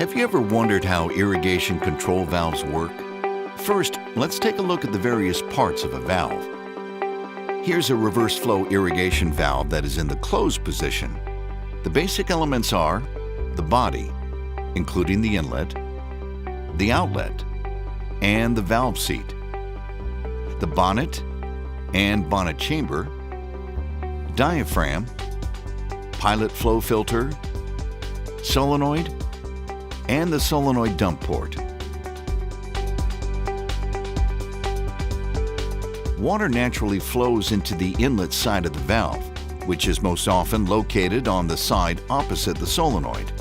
Have you ever wondered how irrigation control valves work? First, let's take a look at the various parts of a valve. Here's a reverse flow irrigation valve that is in the closed position. The basic elements are the body, including the inlet, the outlet, and the valve seat, the bonnet and bonnet chamber, diaphragm, pilot flow filter, solenoid, and the solenoid dump port. Water naturally flows into the inlet side of the valve, which is most often located on the side opposite the solenoid.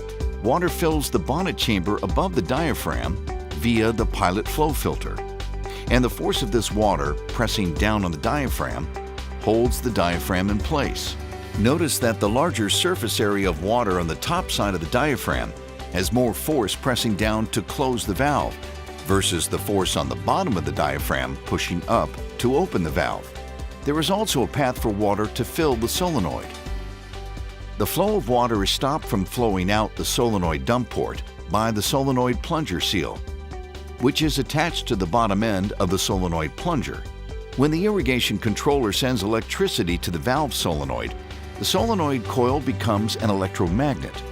Water fills the bonnet chamber above the diaphragm via the pilot flow filter, and the force of this water pressing down on the diaphragm holds the diaphragm in place. Notice that the larger surface area of water on the top side of the diaphragm has more force pressing down to close the valve versus the force on the bottom of the diaphragm pushing up to open the valve. There is also a path for water to fill the solenoid. The flow of water is stopped from flowing out the solenoid dump port by the solenoid plunger seal, which is attached to the bottom end of the solenoid plunger. When the irrigation controller sends electricity to the valve solenoid, the solenoid coil becomes an electromagnet,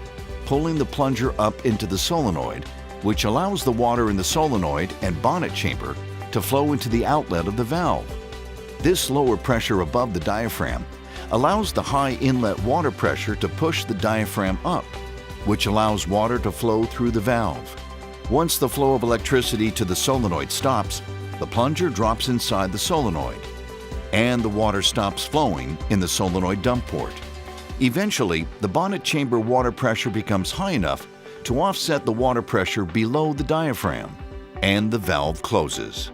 pulling the plunger up into the solenoid, which allows the water in the solenoid and bonnet chamber to flow into the outlet of the valve. This lower pressure above the diaphragm allows the high inlet water pressure to push the diaphragm up, which allows water to flow through the valve. Once the flow of electricity to the solenoid stops, the plunger drops inside the solenoid, and the water stops flowing in the solenoid dump port. Eventually, the bonnet chamber water pressure becomes high enough to offset the water pressure below the diaphragm, and the valve closes.